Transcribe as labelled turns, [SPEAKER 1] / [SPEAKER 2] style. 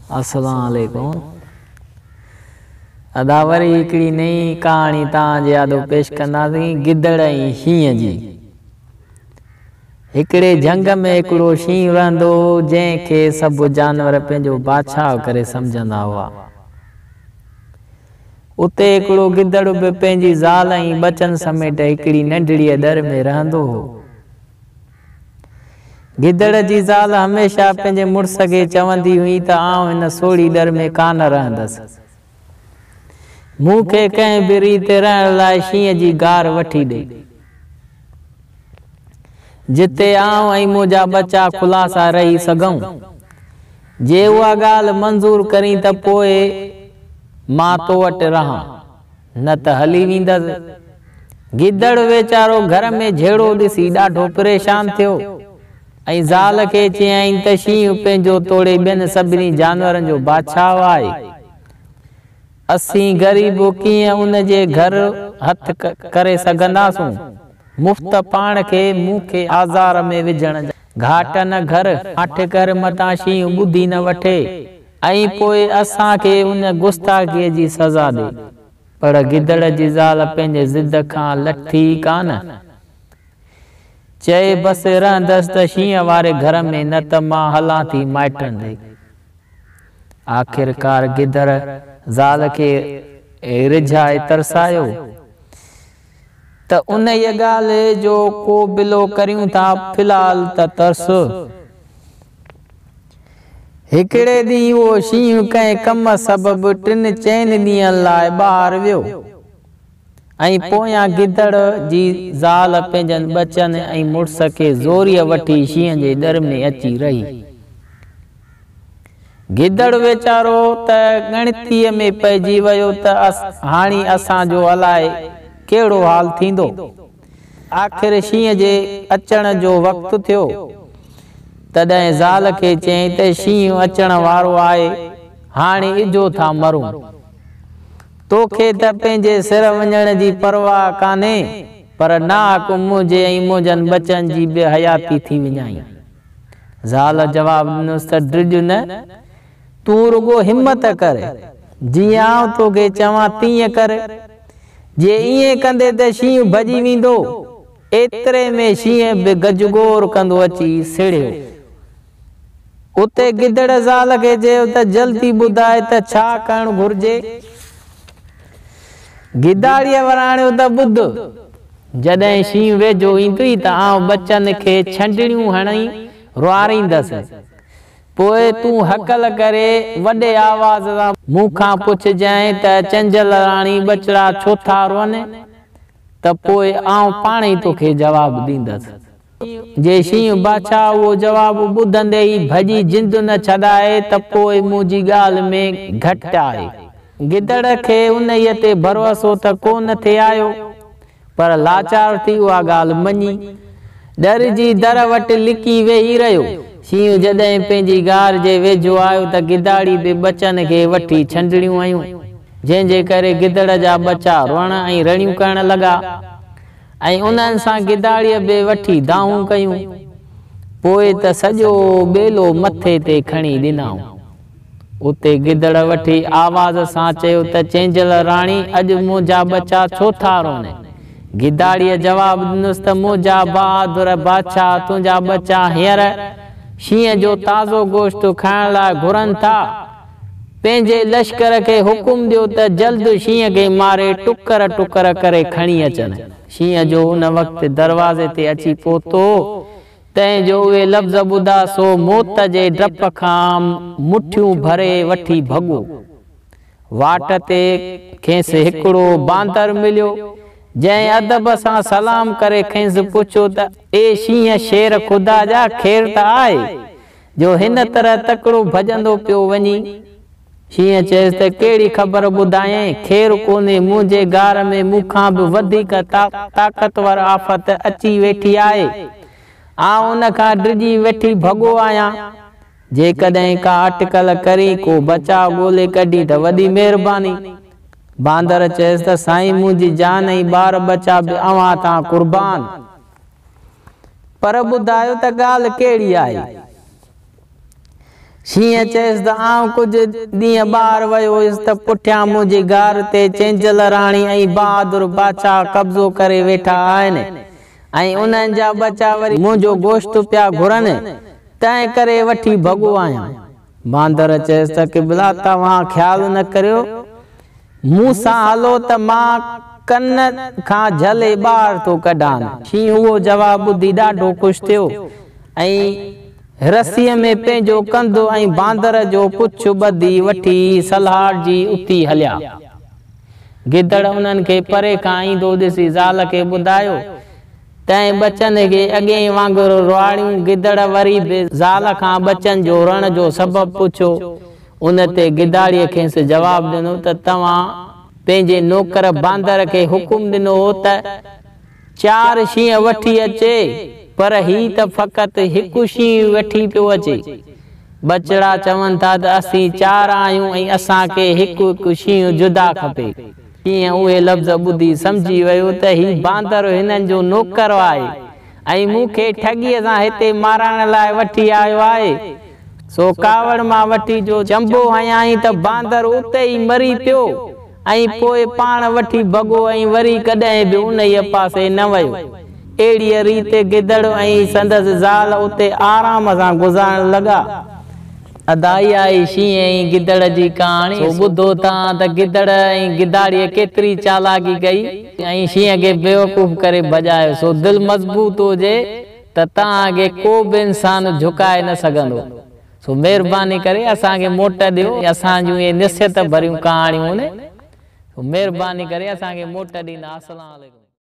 [SPEAKER 1] अस्सलाम वालेकुम। अदा वरी हिकिड़ी नई कहाणी तव्हांजे यादो पेश कंदासीं गिदड़ ऐं शींहं जी। हिकिड़े झंग में हिकिड़ो शींहुं रहंदो हो जंहिंखे सभु जानवर पंहिंजो बादशाह करे सम्झंदा हुआ। उते हिकिड़ो गिदड़ बि पंहिंजी ज़ाल ऐं बचन समेत हिकिड़ी नंढड़ीअ दर में रहंदो हो। गिदड़ जी ज़ाल हमेशा पंहिंजे मुड़स खे चवंदी हुई त आउं हिन सोढ़ी दर में कान रहंदसि, मूंखे कंहिं बि रीति रहण लाइ शींहं जी गार वठी ॾे, जिते आउं ऐं मुंहिंजा बच्चा खुलासा रही सघूं। जे उहा ॻाल्हि मंज़ूर करी त पोइ मां तो वटि रहां, न त हली वेंदसि। गिदड़ वीचारो घर में झेड़ो ॾिसी ॾाढो परेशान थियो ऐं ज़ाल खे चयईं त शींहुं पंहिंजो तोड़े ॿियनि सभिनी जानवरनि जो बादशाह आहे। असीं ग़रीब कीअं उन जे घर हथ करे सघंदासूं? मुफ़्त पाण खे मूंखे आज़ार में विझण घाट न घर आठ कर मतां शींहुं ॿुधी न वठे ऐं पोइ असांखे उन गुस्ताखीअ जी सज़ा ॾे। पर गिदड़ जी ज़ाल पंहिंजे ज़िद खां लथी कान, चए बसि रहंदसि त शींहं वारे घर में, न त मां हलां थी माइटनि ॾे। आख़िरकार गिदड़ ज़ाल खे रिझाए तरसायो त उन ई ॻाल्हि जो को बिलो करियूं था, फ़िलहाल त तरस। हिकिड़े ॾींहुं उहो शींहुं कंहिं कम सबबु 3-4 ॾींहंनि लाइ ॿाहिरि वियो ऐं पोयां गिदड़ जी ज़ाल पंहिंजनि बचनि ऐं मुड़स खे ज़ोरीअ वठी शींहं जे दर में अची रही। गिदड़ वीचारो त ॻणितीअ में पइजी वियो त हाणे असांजो अलाए कहिड़ो हाल थींदो। आख़िर शींहं जे अचण जो वक़्तु थियो, तॾहिं ज़ाल खे चयईं त शींहुं अचण वारो आहे, हाणे इजो था मरूं। तोखे त पंहिंजे सिर वञण जी परवाह कान्हे, पर नाक मुंहिंजे ऐं मुंहिंजनि बचनि जी बि हयाती थी विञाई। ज़ाल जवाब ॾिनुसि त ड्रिज न, तूं रुगो हिम्मत कर, जीअं आउं तोखे चवां तीअं कर। जे ईअं कंदे त शींहुं भॼी वेंदो। एतिरे में शींहं बि गजगोर कंदो अची सिड़ियो। उते गिदड़ ज़ाल खे चयो त जल्दी ॿुधाए त छा करणु घुर्जे। गिदाड़ीअ वराणियो त ॿुध, जॾहिं शींहुं वेझो ईंदुई त आउं बचनि खे छंडणियूं हणी रुआरींदसि। पोइ तूं हकल करे वॾे आवाज़ सां मूंखां पुछजांइ त चंचल राणी बचड़ा छो था रोअनि, त पोइ आउं पाण ई तोखे जवाब ॾींदसि। जे शींहुं बादशाह उहो जवाब ॿुधंदे ई भॼी जिंद न छॾाए त पोइ मुंहिंजी ॻाल्हि में घटि आहे। गिदड़ खे उन्हीअ ते भरोसो त कोन थे आयो, पर लाचार थी उहा ॻाल्हि मञी डर जी दर वटि लिकी वेही रहियो। शींहुं जॾहिं पंहिंजी गार जे वेझो आयो त गिदाड़ी बि बचन खे वठी छंडणियूं आयूं, जंहिंजे करे गिदड़ जा बच्चा रोअण ऐं रड़ियूं करण लॻा ऐं उन्हनि सां गिदाड़ीअ बि वठी दाऊं कयूं। पोइ त सॼो ॿेलो मथे ते खणी ॾिनऊं। उते गिदड़ वठी आवाज़ सां चयो त चेंजल राणी, अॼु मुंहिंजा बच्चा छो था रोअनि? गिदाड़ीअ जवाब ॾिनुसि त मुंहिंजा बहादुर बादशाह, तुंहिंजा बच्चा हींअर शींहं जो ताज़ो गोश्त खाइण लाइ घुरनि था। पंहिंजे लश्कर खे हुकुम ॾियो त जल्द शींहं खे मारे टुकर टुकर करे खणी अचनि। शींहं जो उन वक़्तु दरवाज़े ते अची पहुतो, तंहिं जो उहे लफ़्ज़ ॿुधा सो मौत जे डप खां मुठियूं भरे वठी भॻो। वाट ते खेसि हिकिड़ो बांदर मिलियो, जंहिं अदब सां सलाम करे खेसि पुछियो त ए शींहं शेर ख़ुदा जा ख़ैर त आहे, जो हिन तरह तकिड़ो भॼंदो पियो वञी। शींहं चयसि त कहिड़ी ख़बर ॿुधायईं, ख़ैर कोन्हे, मुंहिंजे गार में मूंखां बि वधीक ताक़तवर आफ़त अची वेठी आहे। आउं उन खां डिॼी वेठी भॻो आहियां। जेकॾहिं का अटकल करी को बचाव ॻोल्हे कढी त वॾी महिरबानी। बांदर चयसि त साईं, मुंहिंजी जान ऐं ॿार बच्चा बि अव्हां तां कुर्बान, पर ॿुधायो त ॻाल्हि कहिड़ी आहे? शींहं चयसि त आउं कुझु ॾींहं ॿाहिरि वियो हुयुसि त पुठियां मुंहिंजी गार ते चेंचल राणी ऐं बहादुर बादशाह कब्ज़ो करे वेठा आहिनि ऐं उन्हनि जा बचा वरी मुंहिंजो गोश्त पिया घुरनि, तंहिं करे वठी भॻो आहियां। बांदर चयसि त क़िबला तव्हां ख़्यालु न करियो, मूं सां हलो त मां कन खां झले ॿाहिरि थो कढां। शींहुं उहो जवाबु ॿुधी ॾाढो ख़ुशि थियो ऐं रसीअ में पंहिंजो कंधु ऐं बांदर जो पुछ ॿधी वठी सलाह जी उथी हलिया। गिदड़ उन्हनि खे परे खां ईंदो ॾिसी ज़ाल खे ॿुधायो, तंहिं बचनि खे अॻे वांगुरु रुआणियूं। गिदड़ वरी बि ज़ाल खां बचनि जो रण जो सबबु पुछियो। उन ते गिदाड़ीअ खेसि जवाबु ॾिनो त तव्हां पंहिंजे नौकर बांदर खे हुकुम ॾिनो हो त 4 शींहं वठी अचे, पर ही त फ़क़ति हिकु शींहुं वठी पियो अचे। बचड़ा चवनि था त असीं 4 आहियूं ऐं असांखे हिकु हिकु शींहुं जुदा खपे। शींहं उहे लफ़्ज़ ॿुधी सम्झी वियो त ही बांदर हिननि जो नौकर आहे ऐं मूंखे ठॻीअ सां हिते मारण लाइ वठी आयो आहे। सो कावड़ मां वठी जो चंबो हयांई त बांदर उते ई मरी पियो ऐं पोइ पाण वठी भॻो ऐं वरी कॾहिं बि उन पासे न वियो। अहिड़ीअ रीति गिदड़ ऐं संदसि ज़ाल उते आराम सां गुज़ारण लॻा। अदाई आई शींहं ऐं गिदड़ जी कहाणी। सो ॿुधो तव्हां त गिदड़ ऐं गिदाड़ीअ केतिरी चालाकी कई ऐं शींहं खे बेवकूफ़ करे भॼायो। सो दिलि मज़बूत हुजे त तव्हांखे को बि इंसानु झुकाए न सघंदो। सो महिरबानी करे असांखे मोट ॾियो, असांजूं इहे नसीहत भरियूं कहाणियूं आहिनि। महिरबानी करे असांखे मोट ॾींदा। अस्सलाम वालेकुम।